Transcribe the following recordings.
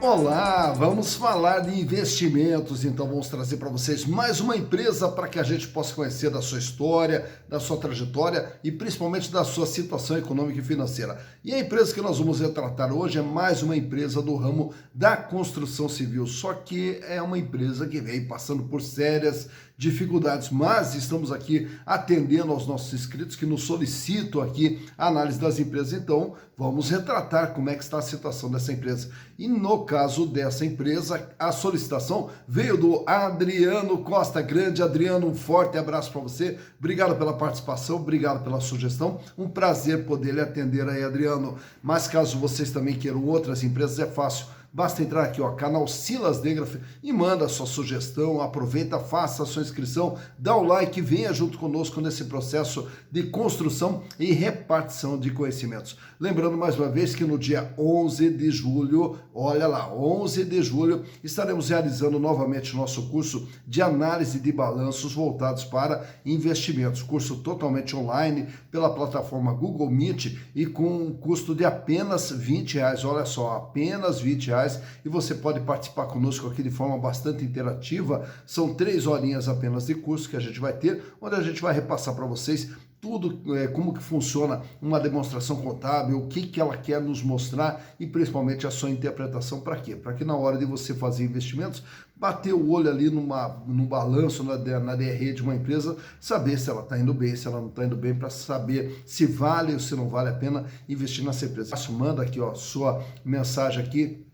Olá, vamos falar de investimentos, então vamos trazer para vocês mais uma empresa para que a gente possa conhecer da sua história, da sua trajetória e principalmente da sua situação econômica e financeira. E a empresa que nós vamos retratar hoje é mais uma empresa do ramo da construção civil, só que é uma empresa que vem passando por sérias dificuldades, mas estamos aqui atendendo aos nossos inscritos que nos solicitam aqui a análise das empresas, então vamos retratar como é que está a situação dessa empresa. E no caso dessa empresa, a solicitação veio do Adriano Costa. Grande Adriano, um forte abraço para você, obrigado pela participação, obrigado pela sugestão, um prazer poder lhe atender aí, Adriano. Mas caso vocês também queiram outras empresas, é fácil. Basta entrar aqui, ó, canal Silas Degraf e manda a sua sugestão, aproveita, faça a sua inscrição, dá o like, venha junto conosco nesse processo de construção e repartição de conhecimentos. Lembrando mais uma vez que no dia 11 de julho, olha lá, 11 de julho, estaremos realizando novamente o nosso curso de análise de balanços voltados para investimentos. Curso totalmente online pela plataforma Google Meet e com um custo de apenas R$20, olha só, apenas R$20. E você pode participar conosco aqui de forma bastante interativa. São 3 horinhas apenas de curso que a gente vai ter, onde a gente vai repassar para vocês tudo, como que funciona uma demonstração contábil, o que ela quer nos mostrar e principalmente a sua interpretação. Para quê? Para que na hora de você fazer investimentos, bater o olho ali no balanço, na DRE de uma empresa, saber se ela está indo bem, se ela não está indo bem, para saber se vale ou se não vale a pena investir nessa empresa. Manda aqui, ó, sua mensagem aqui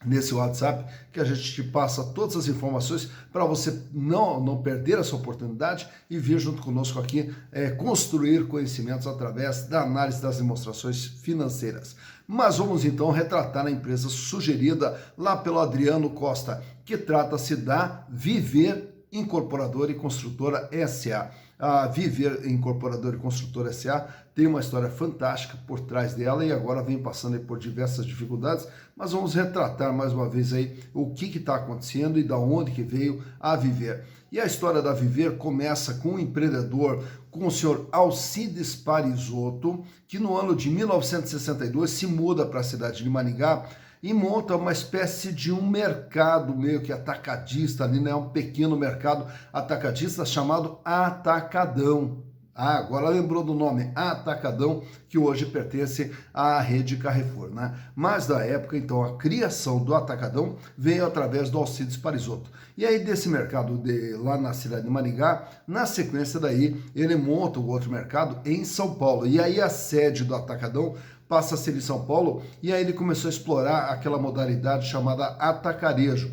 nesse WhatsApp, que a gente te passa todas as informações para você não perder essa oportunidade e vir junto conosco aqui construir conhecimentos através da análise das demonstrações financeiras. Mas vamos então retratar a empresa sugerida lá pelo Adriano Costa, que trata-se da Viver Incorporadora e Construtora S.A. A Viver Incorporadora e Construtora S.A. tem uma história fantástica por trás dela e agora vem passando por diversas dificuldades, mas vamos retratar mais uma vez aí o que está acontecendo e da onde que veio a Viver. E a história da Viver começa com um empreendedor, com o senhor Alcides Parisotto, que no ano de 1962 se muda para a cidade de Maringá e monta uma espécie de um mercado meio que atacadista ali, né? Um pequeno mercado atacadista chamado Atacadão. Ah, agora lembrou do nome, Atacadão, que hoje pertence à rede Carrefour, né? Mas da época, então, a criação do Atacadão veio através do Alcides Parisotto. E aí desse mercado lá na cidade de Maringá, na sequência daí, ele monta o outro mercado em São Paulo. E aí a sede do Atacadão passa a ser em São Paulo, e aí ele começou a explorar aquela modalidade chamada atacarejo,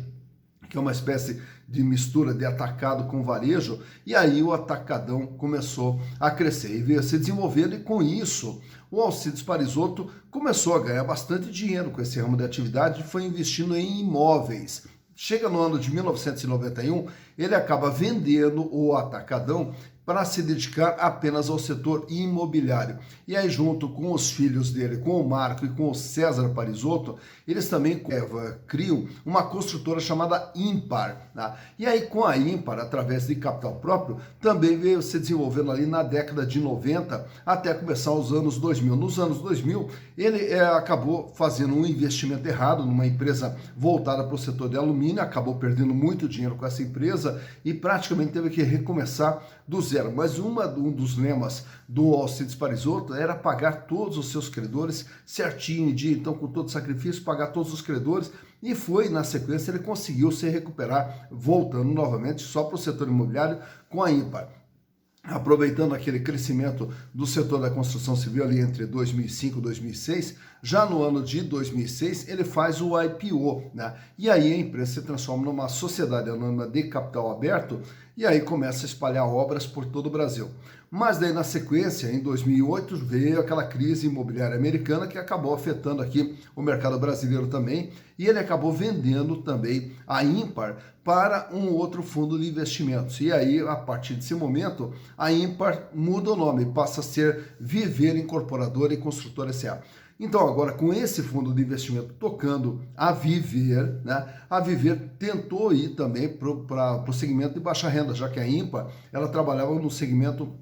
que é uma espécie de mistura de atacado com varejo, e aí o Atacadão começou a crescer e veio a se desenvolvendo, e com isso o Alcides Parisotto começou a ganhar bastante dinheiro com esse ramo de atividade e foi investindo em imóveis. Chega no ano de 1991, ele acaba vendendo o Atacadão para se dedicar apenas ao setor imobiliário. E aí, junto com os filhos dele, com o Marco e com o César Parisotto, eles também criam uma construtora chamada Ímpar. Tá? E aí, com a Ímpar, através de capital próprio, também veio se desenvolvendo ali na década de 90 até começar os anos 2000. Nos anos 2000, ele acabou fazendo um investimento errado numa empresa voltada para o setor de alumínio, acabou perdendo muito dinheiro com essa empresa e praticamente teve que recomeçar do zero. Mas um dos lemas do Alcides Parisotto era pagar todos os seus credores certinho em dia, então com todo sacrifício, pagar todos os credores, e foi, na sequência, ele conseguiu se recuperar, voltando novamente só para o setor imobiliário com a Ímpar. Aproveitando aquele crescimento do setor da construção civil ali entre 2005 e 2006, já no ano de 2006 ele faz o IPO, né? E aí a empresa se transforma numa sociedade anônima de capital aberto e aí começa a espalhar obras por todo o Brasil. Mas daí na sequência, em 2008, veio aquela crise imobiliária americana que acabou afetando aqui o mercado brasileiro também, e ele acabou vendendo também a Ímpar para um outro fundo de investimentos. E aí, a partir desse momento, a Ímpar muda o nome, passa a ser Viver Incorporadora e Construtora S.A. Então, agora, com esse fundo de investimento tocando a Viver, né, a Viver tentou ir também para o segmento de baixa renda, já que a Ímpar ela trabalhava no segmento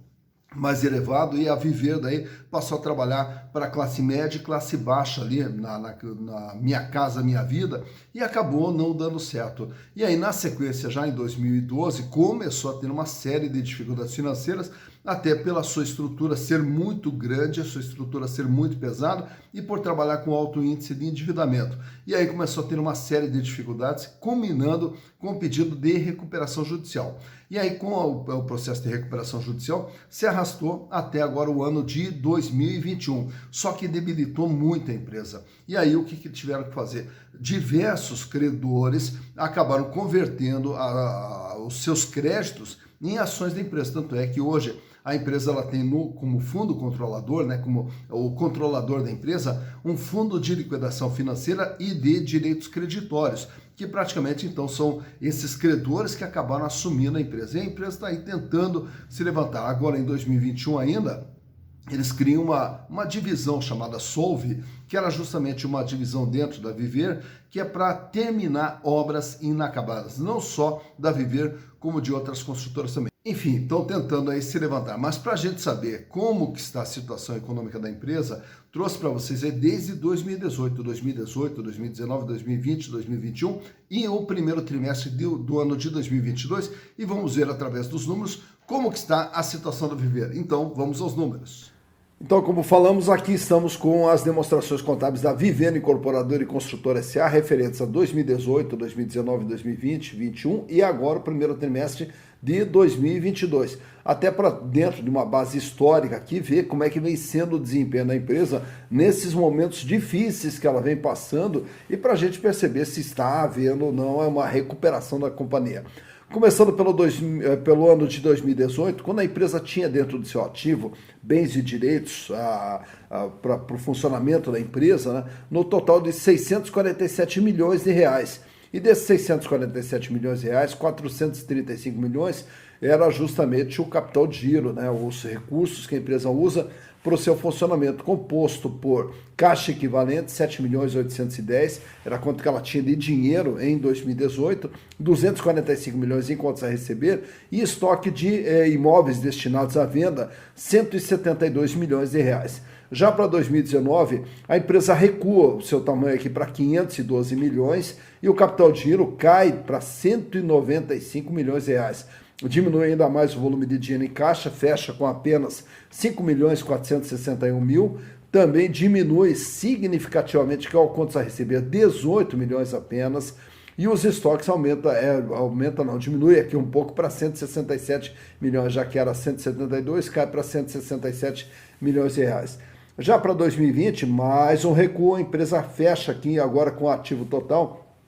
mais elevado, e a Viver daí passou a trabalhar para a classe média e classe baixa ali na Minha Casa Minha Vida, e acabou não dando certo. E aí na sequência, já em 2012, começou a ter uma série de dificuldades financeiras, até pela sua estrutura ser muito grande, a sua estrutura ser muito pesada e por trabalhar com alto índice de endividamento. E aí começou a ter uma série de dificuldades, culminando com o pedido de recuperação judicial. E aí, com o processo de recuperação judicial, se arrastou até agora o ano de 2021, só que debilitou muito a empresa. E aí, o que tiveram que fazer? Diversos credores acabaram convertendo os seus créditos em ações da empresa. Tanto é que hoje a empresa ela tem como fundo controlador, né, como o controlador da empresa, um fundo de liquidação financeira e de direitos creditórios, que praticamente então são esses credores que acabaram assumindo a empresa. E a empresa está aí tentando se levantar. Agora em 2021 ainda, eles criam uma divisão chamada Solve, que era justamente uma divisão dentro da Viver, que é para terminar obras inacabadas, não só da Viver, como de outras construtoras também. Enfim, estão tentando aí se levantar. Mas para a gente saber como que está a situação econômica da empresa, trouxe para vocês aí desde 2018, 2019, 2020, 2021 e o primeiro trimestre do ano de 2022, e vamos ver através dos números como que está a situação da Viver. Então, vamos aos números. Então, como falamos, aqui estamos com as demonstrações contábeis da Vivendo Incorporadora e Construtora S.A. referentes a 2018, 2019, 2020, 2021 e agora o primeiro trimestre de 2022. Até para dentro de uma base histórica aqui, ver como é que vem sendo o desempenho da empresa nesses momentos difíceis que ela vem passando e para a gente perceber se está havendo ou não uma recuperação da companhia. Começando pelo ano de 2018, quando a empresa tinha dentro do seu ativo bens e direitos para o funcionamento da empresa, né, no total de 647 milhões de reais. E desses 647 milhões de reais, 435 milhões era justamente o capital de giro, né, os recursos que a empresa usa para o seu funcionamento, composto por caixa equivalente, 7 milhões 810, era quanto que ela tinha de dinheiro em 2018, 245 milhões em contas a receber e estoque de imóveis destinados à venda, 172 milhões de reais. Já para 2019, a empresa recua o seu tamanho aqui para 512 milhões e o capital de giro cai para 195 milhões de reais. Diminui ainda mais o volume de dinheiro em caixa, fecha com apenas 5 milhões 461 mil. Também diminui significativamente, que é o contas a receber, 18 milhões apenas. E os estoques diminui aqui um pouco para 167 milhões, já que era 172, cai para 167 milhões de reais. Já para 2020, mais um recuo, a empresa fecha aqui agora com ativo total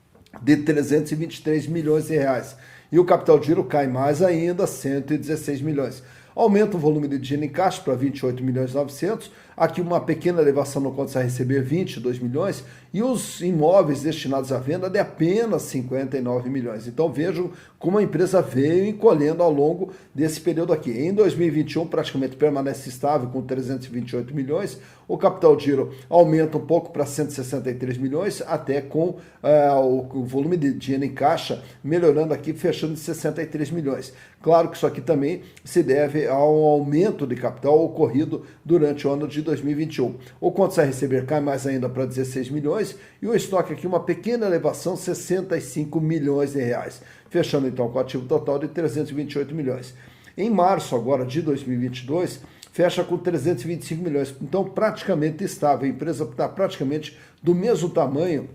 de 323 milhões de reais. E o capital de giro cai mais ainda, 116 milhões. Aumenta o volume de dinheiro em caixa para 28 milhões e 900. Aqui uma pequena elevação no contas a receber, 22 milhões. E os imóveis destinados à venda de apenas 59 milhões. Então vejam como a empresa veio encolhendo ao longo desse período aqui. Em 2021 praticamente permanece estável com 328 milhões. O capital de giro aumenta um pouco para 163 milhões, até com o volume de dinheiro em caixa melhorando aqui, fechando em 63 milhões. Claro que isso aqui também se deve ao aumento de capital ocorrido durante o ano de 2021. O contas a receber cai mais ainda para 16 milhões e o estoque aqui uma pequena elevação, 65 milhões de reais. Fechando então com o ativo total de 328 milhões. Em março agora de 2022, fecha com 325 milhões. Então praticamente estável. A empresa está praticamente do mesmo tamanho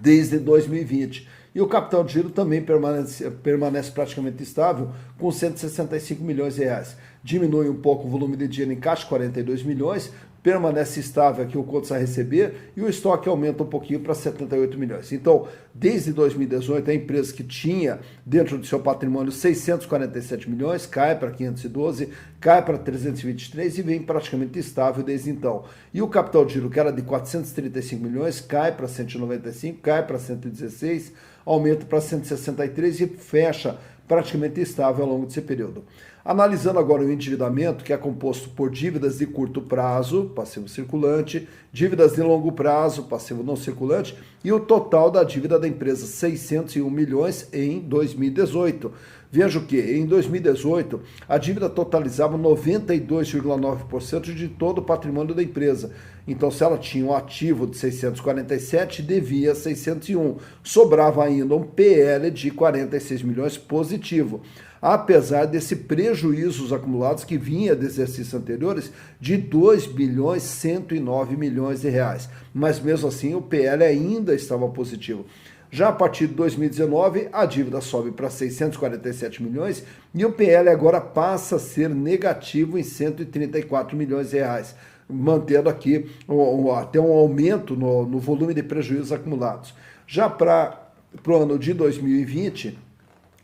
desde 2020. E o capital de giro também permanece praticamente estável, com 165 milhões de reais. Diminui um pouco o volume de dinheiro em caixa, 42 milhões, permanece estável aqui o contas a receber e o estoque aumenta um pouquinho para 78 milhões. Então, desde 2018, a empresa que tinha dentro do seu patrimônio 647 milhões, cai para 512, cai para 323 e vem praticamente estável desde então. E o capital de giro, que era de 435 milhões, cai para 195, cai para 116, aumenta para 163 e fecha praticamente estável ao longo desse período. Analisando agora o endividamento, que é composto por dívidas de curto prazo, passivo circulante, dívidas de longo prazo, passivo não circulante, e o total da dívida da empresa, 601 milhões em 2018. Veja que em 2018 a dívida totalizava 92,9% de todo o patrimônio da empresa. Então, se ela tinha um ativo de 647, devia 601. Sobrava ainda um PL de 46 milhões positivo, apesar desse prejuízos acumulados que vinha de exercícios anteriores de 2 bilhões 109 milhões de reais. Mas mesmo assim o PL ainda estava positivo. Já a partir de 2019, a dívida sobe para 647 milhões e o PL agora passa a ser negativo em 134 milhões de reais, mantendo aqui até um aumento no volume de prejuízos acumulados. Já para o ano de 2020,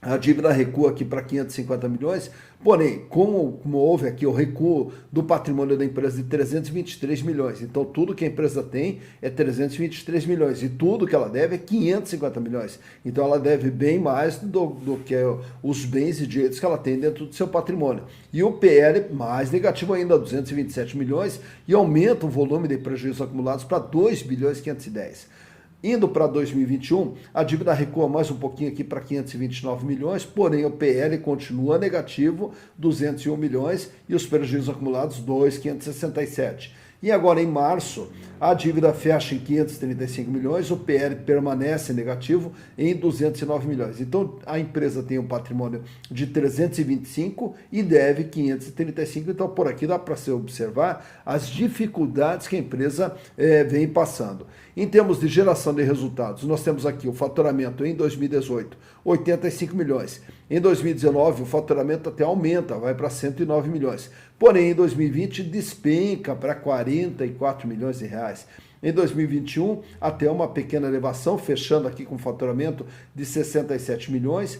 a dívida recua aqui para 550 milhões, porém, como houve aqui o recuo do patrimônio da empresa de 323 milhões, então tudo que a empresa tem é 323 milhões e tudo que ela deve é 550 milhões. Então ela deve bem mais do que os bens e direitos que ela tem dentro do seu patrimônio. E o PL mais negativo ainda, 227 milhões, e aumenta o volume de prejuízos acumulados para 2 bilhões 510. Indo para 2021, a dívida recua mais um pouquinho aqui para 529 milhões, porém o PL continua negativo, 201 milhões, e os prejuízos acumulados, 2,567. E agora em março, a dívida fecha em 535 milhões, o PL permanece negativo em 209 milhões. Então a empresa tem um patrimônio de 325 e deve 535. Então por aqui dá para se observar as dificuldades que a empresa vem passando. Em termos de geração de resultados, nós temos aqui o faturamento em 2018, 85 milhões. Em 2019, o faturamento até aumenta, vai para 109 milhões. Porém, em 2020, despenca para 44 milhões de reais. Em 2021, até uma pequena elevação, fechando aqui com faturamento de 67 milhões.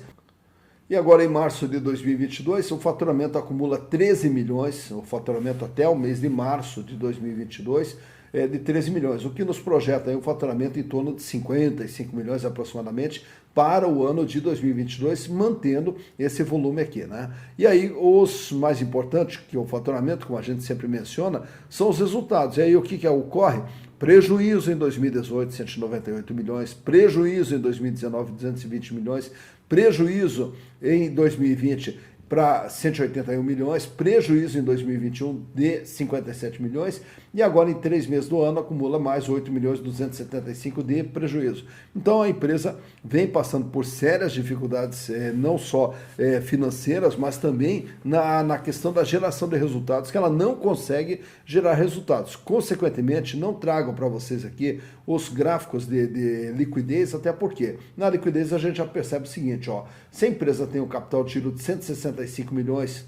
E agora, em março de 2022, o faturamento acumula 13 milhões, o faturamento até o mês de março de 2022, de 13 milhões, o que nos projeta aí um faturamento em torno de 55 milhões aproximadamente para o ano de 2022, mantendo esse volume aqui, né? E aí os mais importantes, que o faturamento, como a gente sempre menciona, são os resultados. E aí o que ocorre? Prejuízo em 2018, 198 milhões, prejuízo em 2019, 220 milhões, prejuízo em 2020 para 181 milhões, prejuízo em 2021 de 57 milhões e agora em 3 meses do ano acumula mais 8 milhões 275 de prejuízo. Então a empresa vem passando por sérias dificuldades, não só financeiras, mas também na questão da geração de resultados, que ela não consegue gerar resultados. Consequentemente, não trago para vocês aqui os gráficos de liquidez, até porque na liquidez a gente já percebe o seguinte, ó, se a empresa tem um capital de giro de 165 milhões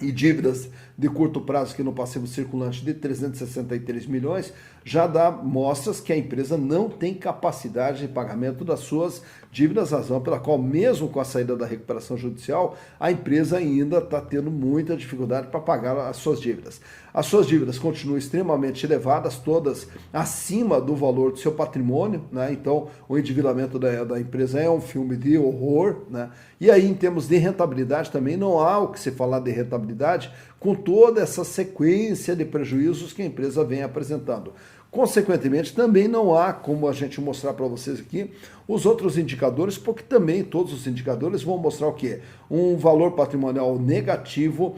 e dívidas de curto prazo aqui no passivo circulante de 363 milhões, já dá mostras que a empresa não tem capacidade de pagamento das suas dívidas, razão pela qual, mesmo com a saída da recuperação judicial, a empresa ainda está tendo muita dificuldade para pagar as suas dívidas. As suas dívidas continuam extremamente elevadas, todas acima do valor do seu patrimônio, né? Então o endividamento da empresa é um filme de horror, né? E aí, em termos de rentabilidade, também não há o que se falar de rentabilidade com toda essa sequência de prejuízos que a empresa vem apresentando. Consequentemente, também não há como a gente mostrar para vocês aqui os outros indicadores, porque também todos os indicadores vão mostrar o quê? Um valor patrimonial negativo,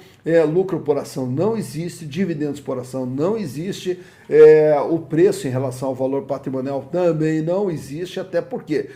lucro por ação não existe, dividendos por ação não existe, o preço em relação ao valor patrimonial também não existe, até porque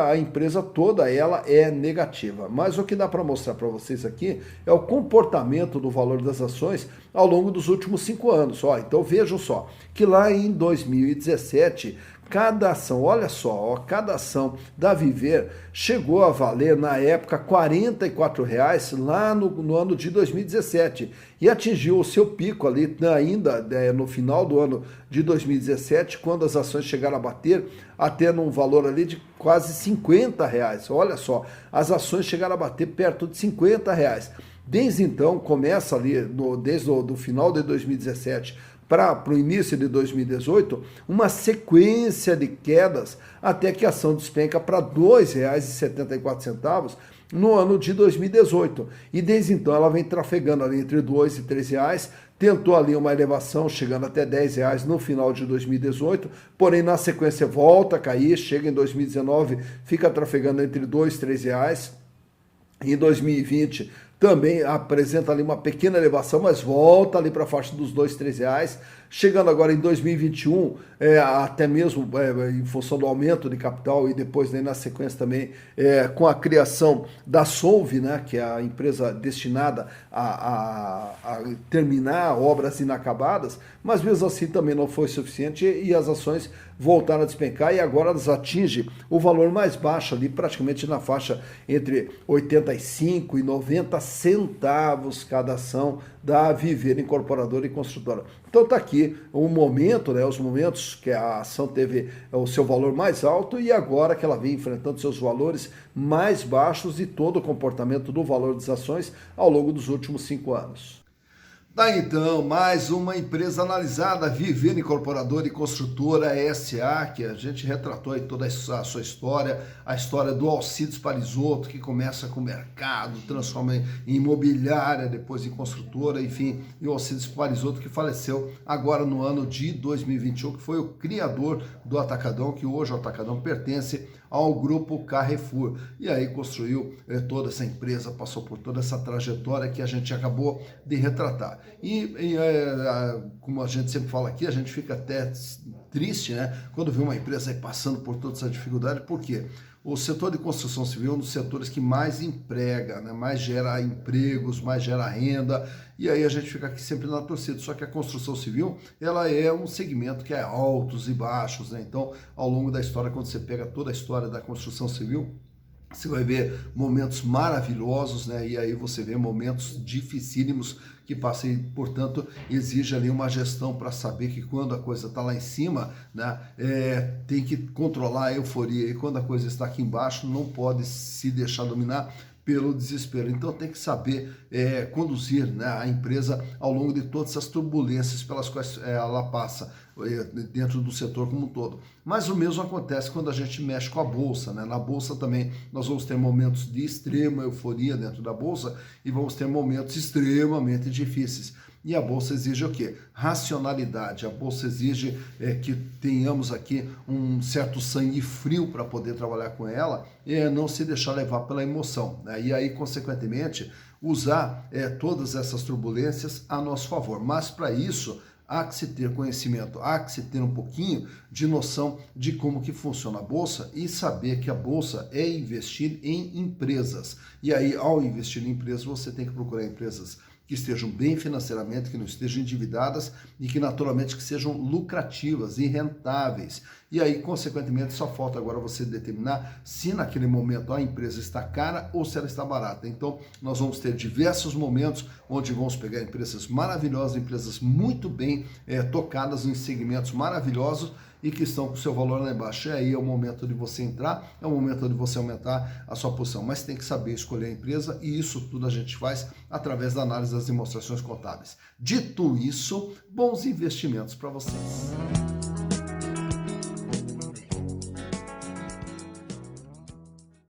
a empresa toda ela é negativa. Mas o que dá para mostrar para vocês aqui é o comportamento do valor das ações ao longo dos últimos 5 anos. Ó, então vejam só, que lá em 2017, cada ação, olha só, ó, cada ação da Viver chegou a valer na época R$ 44,00 lá no ano de 2017 e atingiu o seu pico ali ainda no final do ano de 2017, quando as ações chegaram a bater até num valor ali de quase R$ 50,00. Olha só, as ações chegaram a bater perto de R$ 50,00. Desde então, começa ali, desde o final de 2017 para o início de 2018, uma sequência de quedas até que a ação despenca para R$ 2,74 no ano de 2018. E desde então ela vem trafegando ali entre R$ 2 e R$ 3, tentou ali uma elevação chegando até R$ 10 no final de 2018, porém na sequência volta a cair, chega em 2019, fica trafegando entre R$ 2 e R$ 3, Em 2020 também apresenta ali uma pequena elevação, mas volta ali para a faixa dos R$ 2, R$ 3. Chegando agora em 2021, até mesmo em função do aumento de capital e depois na sequência também com a criação da Solve, né, que é a empresa destinada a terminar obras inacabadas, mas mesmo assim também não foi suficiente e as ações voltaram a despencar e agora elas atingem o valor mais baixo ali, praticamente na faixa entre 85 e 90 centavos cada ação da Viver Incorporadora e Construtora. Então está aqui um momento, né, os momentos que a ação teve o seu valor mais alto e agora que ela vem enfrentando seus valores mais baixos e todo o comportamento do valor das ações ao longo dos últimos 5 anos. Daí então, mais uma empresa analisada, Viver Incorporadora e Construtora S.A., que a gente retratou aí toda a sua história, a história do Alcides Parisotto, que começa com o mercado, transforma em imobiliária, depois em construtora, enfim, e o Alcides Parisotto que faleceu agora no ano de 2021, que foi o criador do Atacadão, que hoje o Atacadão pertence ao grupo Carrefour. E aí construiu toda essa empresa, passou por toda essa trajetória que a gente acabou de retratar. Como a gente sempre fala aqui, a gente fica até triste, né, quando vê uma empresa aí passando por toda essa dificuldade, porque o setor de construção civil é um dos setores que mais emprega, né, mais gera empregos, mais gera renda, e aí a gente fica aqui sempre na torcida. Só que a construção civil, ela é um segmento que é altos e baixos, né? Então, ao longo da história, quando você pega toda a história da construção civil, você vai ver momentos maravilhosos, né? E aí você vê momentos dificílimos que passam e, portanto, exige ali uma gestão para saber que quando a coisa está lá em cima, né, tem que controlar a euforia. E quando a coisa está aqui embaixo, não pode se deixar dominar pelo desespero. Então tem que saber conduzir, né, a empresa ao longo de todas essas turbulências pelas quais ela passa dentro do setor como um todo. Mas o mesmo acontece quando a gente mexe com a bolsa, né? Na bolsa também nós vamos ter momentos de extrema euforia dentro da bolsa e vamos ter momentos extremamente difíceis. E a bolsa exige o quê? Racionalidade. A bolsa exige que tenhamos aqui um certo sangue frio para poder trabalhar com ela e não se deixar levar pela emoção, né? E aí, consequentemente, usar todas essas turbulências a nosso favor. Mas para isso, há que se ter conhecimento, há que se ter um pouquinho de noção de como que funciona a Bolsa e saber que a Bolsa é investir em empresas. E aí, ao investir em empresas, você tem que procurar empresas que estejam bem financeiramente, que não estejam endividadas e que naturalmente que sejam lucrativas e rentáveis. E aí, consequentemente, só falta agora você determinar se naquele momento a empresa está cara ou se ela está barata. Então, nós vamos ter diversos momentos onde vamos pegar empresas maravilhosas, empresas muito bem tocadas em segmentos maravilhosos e que estão com o seu valor lá embaixo. E aí é o momento de você entrar, é o momento de você aumentar a sua posição. Mas tem que saber escolher a empresa e isso tudo a gente faz através da análise das demonstrações contábeis. Dito isso, bons investimentos para vocês.